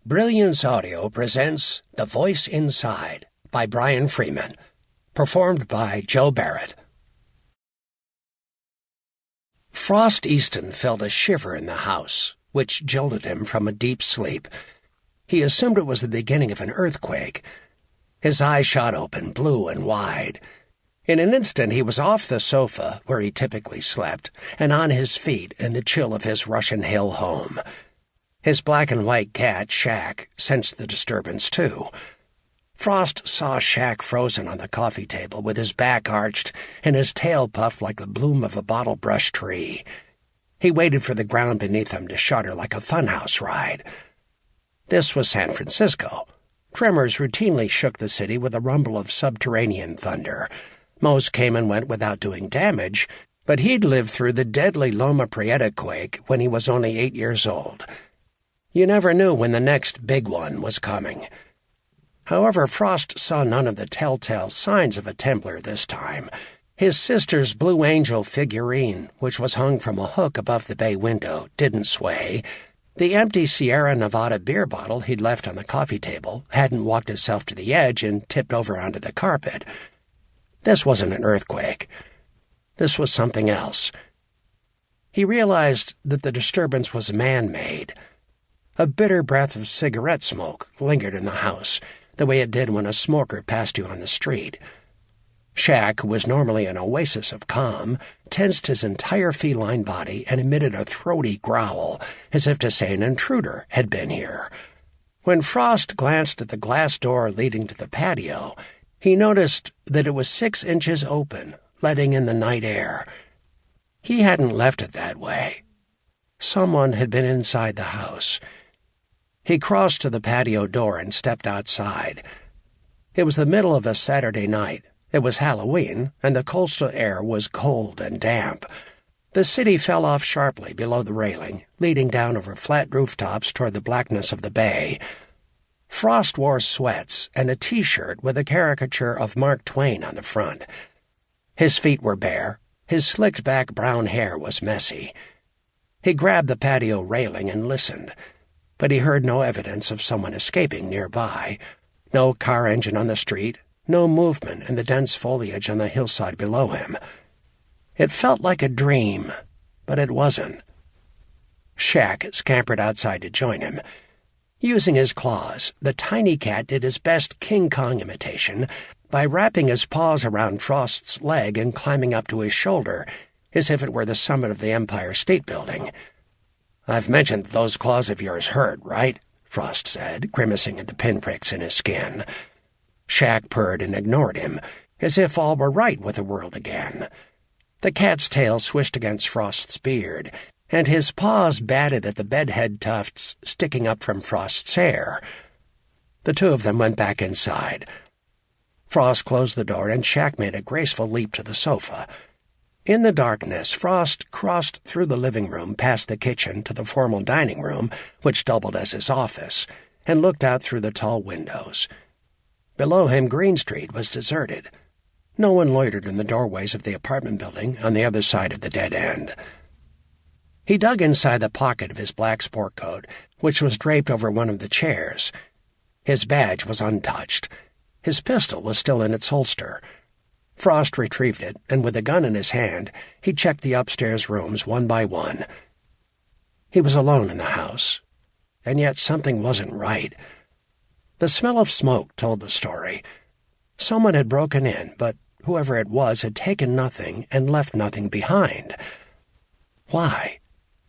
Brilliance Audio presents The Voice Inside by Brian Freeman, performed by Joe Barrett. Frost Easton felt a shiver in the house, which jolted him from a deep sleep. He assumed it was the beginning of an earthquake. His eyes shot open, blue and wide. In an instant he was off the sofa, where he typically slept, and on his feet in the chill of his Russian Hill home. His black-and-white cat, Shaq, sensed the disturbance, too. Frost saw Shaq frozen on the coffee table with his back arched and his tail puffed like the bloom of a bottle-brush tree. He waited for the ground beneath him to shudder like a funhouse ride. This was San Francisco. Tremors routinely shook the city with a rumble of subterranean thunder. Most came and went without doing damage, but he'd lived through the deadly Loma Prieta quake when he was only 8 years old. You never knew when the next big one was coming. However, Frost saw none of the telltale signs of a Templar this time. His sister's Blue Angel figurine, which was hung from a hook above the bay window, didn't sway. The empty Sierra Nevada beer bottle he'd left on the coffee table hadn't walked itself to the edge and tipped over onto the carpet. This wasn't an earthquake. This was something else. He realized that the disturbance was man-made. A bitter breath of cigarette smoke lingered in the house, the way it did when a smoker passed you on the street. Shaq, who was normally an oasis of calm, tensed his entire feline body and emitted a throaty growl, as if to say an intruder had been here. When Frost glanced at the glass door leading to the patio, he noticed that it was 6 inches open, letting in the night air. He hadn't left it that way. Someone had been inside the house. He crossed to the patio door and stepped outside. It was the middle of a Saturday night. It was Halloween, and the coastal air was cold and damp. The city fell off sharply below the railing, leading down over flat rooftops toward the blackness of the bay. Frost wore sweats and a T-shirt with a caricature of Mark Twain on the front. His feet were bare. His slicked-back brown hair was messy. He grabbed the patio railing and listened, but he heard no evidence of someone escaping nearby. No car engine on the street, no movement in the dense foliage on the hillside below him. It felt like a dream, but it wasn't. Shaq scampered outside to join him. Using his claws, the tiny cat did his best King Kong imitation by wrapping his paws around Frost's leg and climbing up to his shoulder, as if it were the summit of the Empire State Building. "I've mentioned those claws of yours hurt, right?" Frost said, grimacing at the pinpricks in his skin. Shaq purred and ignored him, as if all were right with the world again. The cat's tail swished against Frost's beard, and his paws batted at the bedhead tufts sticking up from Frost's hair. The two of them went back inside. Frost closed the door, and Shaq made a graceful leap to the sofa. In the darkness, Frost crossed through the living room past the kitchen to the formal dining room, which doubled as his office, and looked out through the tall windows. Below him, Green Street was deserted. No one loitered in the doorways of the apartment building on the other side of the dead end. He dug inside the pocket of his black sport coat, which was draped over one of the chairs. His badge was untouched. His pistol was still in its holster. Frost retrieved it, and with the gun in his hand, he checked the upstairs rooms one by one. He was alone in the house, and yet something wasn't right. The smell of smoke told the story. Someone had broken in, but whoever it was had taken nothing and left nothing behind. Why?